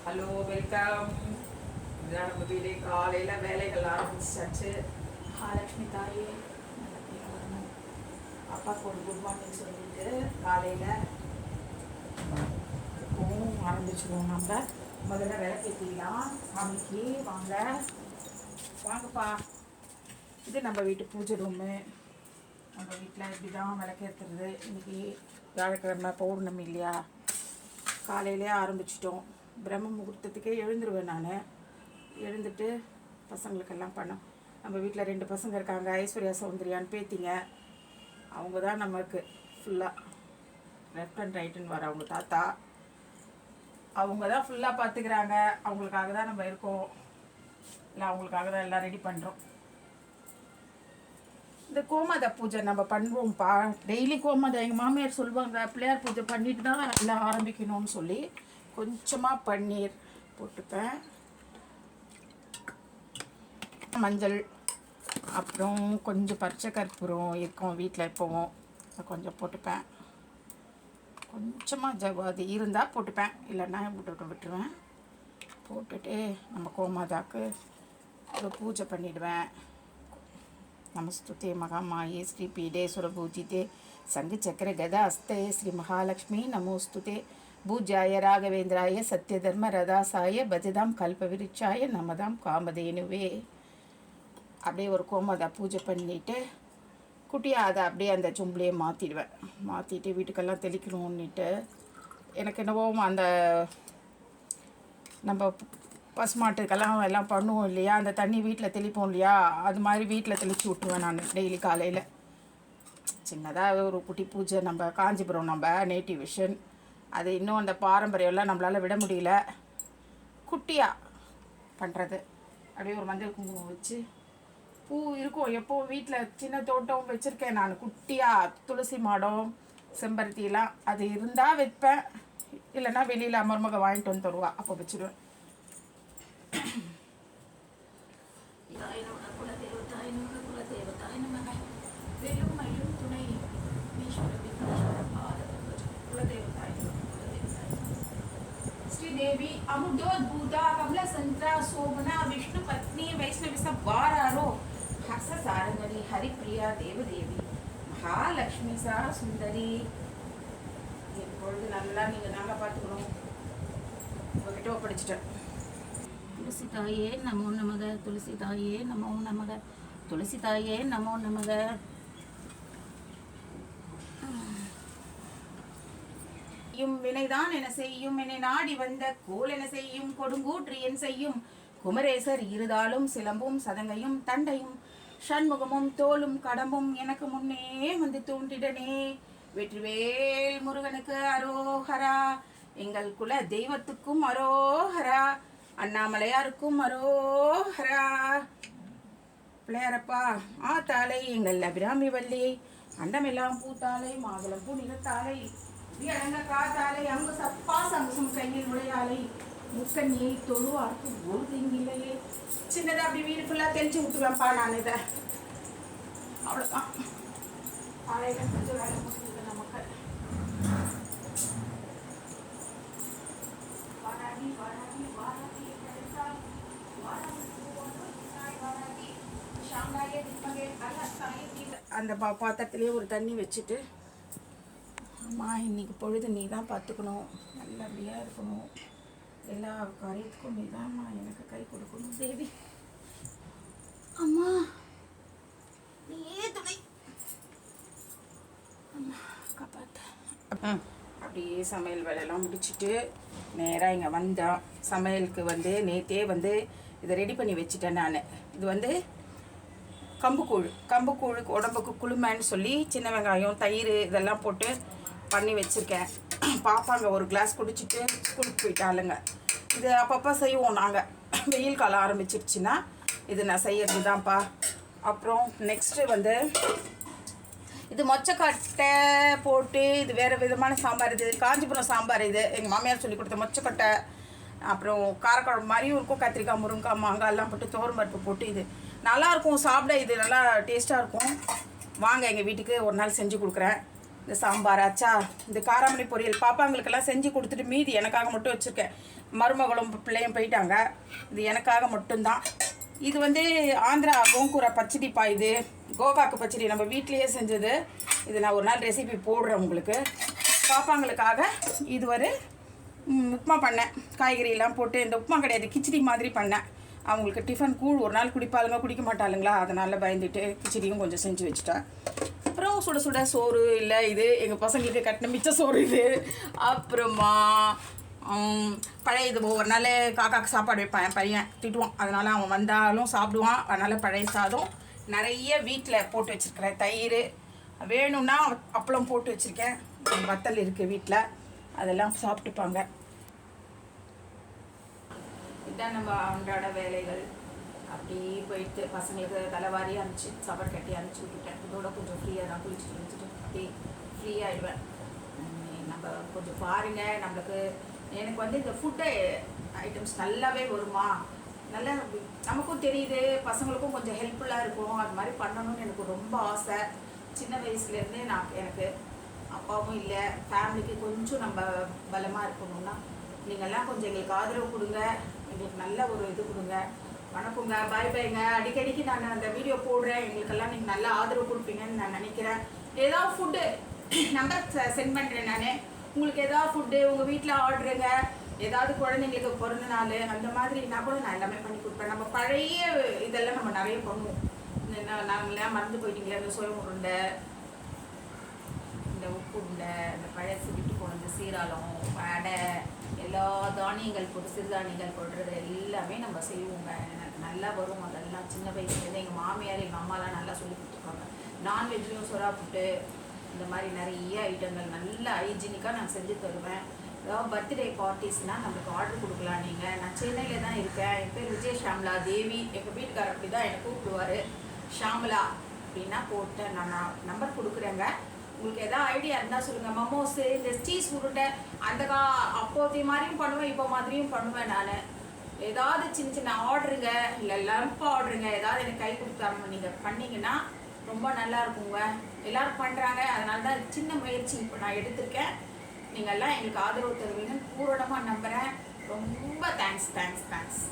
Hello, welcome. இதுதான் நம்ம வீடு. காலையில் வேலைகள் ஆரம்பிச்சாச்சு. மகாலட்சுமி தாயே நல்லபடியாக வரணும். அப்பாவுக்கு ஒரு குட் மார்னிங் சொல்லிட்டு காலையில் இப்போவும் ஆரம்பிச்சுருவோம். நம்ம முதல்ல விளக்கேற்றிக்கலாம். சாமிக்கு வாங்க வாங்கப்பா. இது நம்ம வீட்டு பூஜை ரூமு. நம்ம வீட்டில் இப்படி தான் விளக்கேற்றுறது. இன்றைக்கி வியாழக்கிழமை பௌர்ணமி இல்லையா, காலையிலே ஆரம்பிச்சிட்டோம். பிரம்ம முகூர்த்தத்துக்கே எழுந்துருவேன். நான் எழுந்துட்டு பசங்களுக்கெல்லாம் பண்ணோம். நம்ம வீட்டில் 2 பசங்க இருக்காங்க, ஐஸ்வர்யா சௌந்தர்யான்னு பேத்திங்க. அவங்க தான் நமக்கு ஃபுல்லாக லெஃப்ட் அண்ட் ரைட்டுன்னு வர அவங்க தாத்தா. அவங்க தான் ஃபுல்லாக பார்த்துக்கிறாங்க. அவங்களுக்காக தான் நம்ம இருக்கோம். இல்லை, அவங்களுக்காக தான் எல்லாம் ரெடி பண்ணுறோம். இந்த கோமாதா பூஜை நம்ம பண்ணுவோம்ப்பா. டெய்லி கோமாதா எங்கள் மாமியார் சொல்லுவாங்க, பிள்ளையார் பூஜை பண்ணிட்டு தான் எல்லாம் ஆரம்பிக்கணும்னு சொல்லி கொஞ்சமாக பன்னீர் போட்டுப்பேன், மஞ்சள், அப்புறம் கொஞ்சம் பச்சை கற்பூரம் இருக்கும் வீட்டில் எப்போவும், கொஞ்சம் போட்டுப்பேன். கொஞ்சமாக ஜவாதி இருந்தால் போட்டுப்பேன், இல்லைன்னா விட்டுருவேன். போட்டுட்டு நம்ம கோமாதாக்கு ஒரு பூஜை பண்ணிவிடுவேன். நமஸ்துதே மகாமாயே ஸ்ரீ பீடே சுரபூஜிதே சங்கு சக்கர கதா அஸ்தே ஸ்ரீ மகாலட்சுமி நமோஸ்துதே பூஜாய ராகவேந்திராய சத்யதர்ம ரதாசாய பஜதாம் கல்பவிருட்சாய நமதாம் காமதேனுவே. அப்படியே ஒரு கோமாதா பூஜை பண்ணிவிட்டு குட்டியாக அதை அப்படியே அந்த சொம்புலேயே மாற்றிட்டு வீட்டுக்கெல்லாம் தெளிக்கணுன்னுட்டு, எனக்கு என்னவோ அந்த நம்ம பசுமாட்டுக்கெல்லாம் எல்லாம் பண்ணுவோம் இல்லையா, அந்த தண்ணி வீட்டில் தெளிப்போம் இல்லையா, அது மாதிரி வீட்டில் தெளித்து விட்ருவேன் நான் டெய்லி காலையில். சின்னதாக ஒரு குட்டி பூஜை. நம்ம காஞ்சிபுரம், நம்ம நேட்டிவ் விஷன், அது இன்னும் அந்த பாரம்பரியம்லாம் நம்மளால் விட முடியல. குட்டியாக பண்ணுறது. அப்படியே ஒரு மஞ்சள் குங்குமம் வச்சு பூ இருக்கும். எப்போது வீட்டில் சின்ன தோட்டம் வச்சுருக்கேன் நான் குட்டியாக. துளசி மாடம், செம்பருத்திலாம் அது இருந்தால் வைப்பேன், இல்லைன்னா வெளியில் மருமக வாங்கிட்டு வந்து தருவா, அப்போ வச்சுருவேன். श्रीदेवी अमुदोद्भूता कमला संत्रा शोभना विष्णु पत्नी वैष्णवी सब वारारो हर्ष सारंगनी हरिप्रिया देवदेवी महालक्ष्मी सा सुंदरी. எப்பொழுது நல்லா நீங்கள் நாங்கள் பார்த்துக்கணும். உங்ககிட்ட ஒப்படைச்சிட்டேன். துளசி தாயே நமோ நமக, துளசி தாயே நமோ நமக, துளசி தாயே நமோ நமக. வினைதான் என செய்யும், என்னை நாடி வந்த கோல் என செய்யும், கொடுங்கூற்று என் செய்யும் குமரேசர் இருதாலும் சிலம்பும் சதங்கையும் தண்டையும் ஷண்முகமும் தோலும் கடம்பும் எனக்கு முன்னே வந்து தோன்றிடனே. வெற்றிவேல் முருகனுக்கு அரோஹரா, எங்கள் குல தெய்வத்துக்கும் அரோஹரா, அண்ணாமலையாருக்கும் அரோஹரா. பிள்ளையாரப்பா ஆத்தாலை, எங்கள் அபிராமி வள்ளி, அண்டமெல்லாம் பூத்தாலை, மாதுளம் பூ நிறத்தாலை, அடங்க காத்தாலை, அங்கு சப்பா சங்குசம் கையில் உடையாலை, முக்கண்ணியை தொழுவார்க்கு ஒரு தீங்கில்லையே. சின்னதாக அப்படி வீடு ஃபுல்லாக தெளிச்சு விட்டுருவேன்ப்பா நான். இதை அவ்வளோதான். காலையில் கொஞ்சம் வேலை முடிஞ்சது நமக்கு. அந்த பாத்திரத்துலேயே ஒரு தண்ணி வச்சுட்டு, அம்மா இன்னைக்கு பொழுது நீ தான் பார்த்துக்கணும், நல்லபடியாக இருக்கணும், எல்லா காரியத்துக்கும் நீ தான்மா எனக்கு கை கொடுக்கணும் தேவி. அம்மா நீயே துணை, அம்மா காப்பாற்ற. அப்படியே சமையல் வேலையெல்லாம் முடிச்சுட்டு நேராக இங்கே வந்தேன். சமையலுக்கு நேற்றே இதை ரெடி பண்ணி வச்சுட்டேன் நான். இது கம்புக்கூழுக்கு உடம்புக்கு குளுமைன்னு சொல்லி சின்ன வெங்காயம், தயிர் இதெல்லாம் போட்டு பண்ணி வச்சுருக்கேன். பாப்பாங்க ஒரு கிளாஸ் குடிச்சிட்டு ஸ்கூலுக்கு போயிட்டாளுங்க. இது அப்பப்போ செய்வோம் நாங்கள். வெயில் காலம் ஆரம்பிச்சிருச்சுன்னா இது நான் செய்கிறது தான்ப்பா. அப்புறம் நெக்ஸ்ட்டு இது மொச்சக்கட்டை போட்டு, இது வேறு விதமான சாம்பார். இது காஞ்சிபுரம் சாம்பார். இது எங்கள் மாமியார் சொல்லி கொடுத்த மொச்சக்கட்டை. அப்புறம் காரக்குழம்பு மாதிரியும் இருக்கும், கத்திரிக்காய், முருங்கைக்காய், மாங்காய் எல்லாம் போட்டு தோரம் பருப்பு போட்டு இது நல்லாயிருக்கும் சாப்பிட. இது நல்லா டேஸ்ட்டாக இருக்கும். வாங்க எங்கள் வீட்டுக்கு ஒரு நாள் செஞ்சு கொடுக்குறேன். இந்த சாம்பார், அச்சா, இந்த காராமணி பொரியல் பாப்பாங்களுக்கெல்லாம் செஞ்சு கொடுத்துட்டு மீதி எனக்காக மட்டும் வச்சுருக்கேன். மருமகளும் பிள்ளையும் போயிட்டாங்க. இது எனக்காக மட்டும்தான். இது வந்து ஆந்திரா கோங்கூரை பச்சடிப்பா. இது கோகாக்கு பச்சடி நம்ம வீட்லேயே செஞ்சது. இது நான் ஒரு நாள் ரெசிபி போடுறேன் உங்களுக்கு. பாப்பாங்களுக்காக இது ஒரு உப்புமா பண்ணேன். காய்கறியெல்லாம் போட்டு இந்த உப்புமா கிடையாது, கிச்சடி மாதிரி பண்ணேன். அவங்களுக்கு டிஃபன் கூழ் ஒரு நாள் குடிப்பாளுங்க, குடிக்க மாட்டாளுங்களா, அதனால் பயந்துட்டு கிச்சடியும் கொஞ்சம் செஞ்சு வச்சுட்டேன். அப்புறம் சுட சுட சோறு இல்லை, இது எங்கள் பசங்களுக்கு கட்டின மிச்ச சோறு இது. அப்புறமா பழைய இது ஒவ்வொரு நாள் காக்காக்கு சாப்பாடு வைப்பேன். பையன் திட்டுவான், அதனால் அவன் வந்தாலும் சாப்பிடுவான். அதனால் பழைய சாதம் நிறைய வீட்டில் போட்டு வச்சுருக்கிறேன். தயிர் வேணும்னா அப்பளம் போட்டு வச்சுருக்கேன். வத்தல் இருக்குது வீட்டில், அதெல்லாம் சாப்பிட்டுப்பாங்க. இதுதான் நம்ம அன்றாட வேலைகள். அப்படி போயிட்டு பசங்களுக்கு தலைவாரி அனுப்பிச்சி சாப்பாடு கட்டி அனுப்பிச்சி விட்டுட்டேன். இதோட கொஞ்சம் ஃப்ரீயாக தான் குளிச்சுட்டு அப்படி ஃப்ரீயாகிடுவேன். நம்ம கொஞ்சம் பாருங்கள். நம்மளுக்கு எனக்கு வந்து இந்த ஃபுட்டு ஐட்டம்ஸ் நல்லாவே வருமா, நல்லா நமக்கும் தெரியுது, பசங்களுக்கும் கொஞ்சம் ஹெல்ப்ஃபுல்லாக இருக்கும். அது மாதிரி பண்ணணும்னு எனக்கு ரொம்ப ஆசை. சின்ன வயசுலேருந்தே எனக்கு அப்பாவும் இல்லை, ஃபேமிலிக்கு கொஞ்சம் நம்ம பலமாக இருக்கணும்னா நீங்கள்லாம் கொஞ்சம் எங்களுக்கு ஆதரவு கொடுங்க, எங்களுக்கு நல்ல ஒரு இது கொடுங்க. வணக்கங்க, பாய் பாய்ங்க. அடிக்கடிக்கு நான் அந்த வீடியோ போடுறேன், எங்களுக்கெல்லாம் நீங்கள் நல்ல ஆதரவு கொடுப்பீங்கன்னு நான் நினைக்கிறேன். ஏதாவது ஃபுட்டு நம்பர் சென்ட் பண்ணுறேன் நான். உங்களுக்கு ஏதாவது ஃபுட்டு உங்கள் வீட்டில் ஆர்டருங்க, ஏதாவது குழந்தைங்களுக்கு பிறந்த நாள் அந்த மாதிரினா கூட நான் எல்லாமே பண்ணி கொடுப்பேன். நம்ம பழைய இதெல்லாம் நம்ம நிறைய பண்ணுவோம். நாங்களாம் மறந்து போயிட்டீங்களே, அந்த சோயம் உருண்டை, இந்த உப்பு உருண்டை, இந்த பழசு விட்டு போனது சீராளம், வடை, எல்லா தானியங்கள் போட்டு சிறுதானியங்கள் போடுறது எல்லாமே நம்ம செய்வோங்க. எனக்கு நல்லா வரும். அதெல்லாம் சின்ன வயசுலேருந்து எங்கள் மாமியார் எங்கள் அம்மாலாம் நல்லா சொல்லி கொடுத்துருக்காங்க. நான்வெஜ்லேயும் சொரா புட்டு இந்த மாதிரி நிறைய ஐட்டங்கள் நல்லா ஹைஜீனிக்காக நான் செஞ்சு தருவேன். ஏதாவது பர்த்டே பார்ட்டிஸ்னால் நம்மளுக்கு ஆர்டர் கொடுக்கலாம் நீங்கள். நான் சென்னையில் தான் இருக்கேன். என் பேர் விஜய் ஷாம்லா தேவி. எங்கள் வீட்டுக்காரர் அப்படி தான் என்னை கூப்பிடுவார், ஷாம்லா அப்படின்னா போட்டு நான் நம்பர் கொடுக்குறேங்க. உங்களுக்கு எதாவது ஐடியா இருந்தால் சொல்லுங்கள். மமோஸு, இந்த சீஸ் உருண்டை அந்த அப்போதைய மாதிரியும் பண்ணுவேன், இப்போ மாதிரியும் பண்ணுவேன் நான். ஏதாவது சின்ன சின்ன ஆர்டருங்க, இல்லை லம்ப் ஆர்டருங்க, ஏதாவது எனக்கு கை கொடுத்தாங்க நீங்கள் பண்ணிங்கன்னா ரொம்ப நல்லா இருக்குங்க. எல்லோரும் பண்ணுறாங்க, அதனால தான் சின்ன முயற்சி இப்போ நான் எடுத்திருக்கேன். நீங்கள்லாம் எங்களுக்கு ஆதரவு தருவீங்கன்னு பூரணமாக நம்புகிறேன். ரொம்ப தேங்க்ஸ்.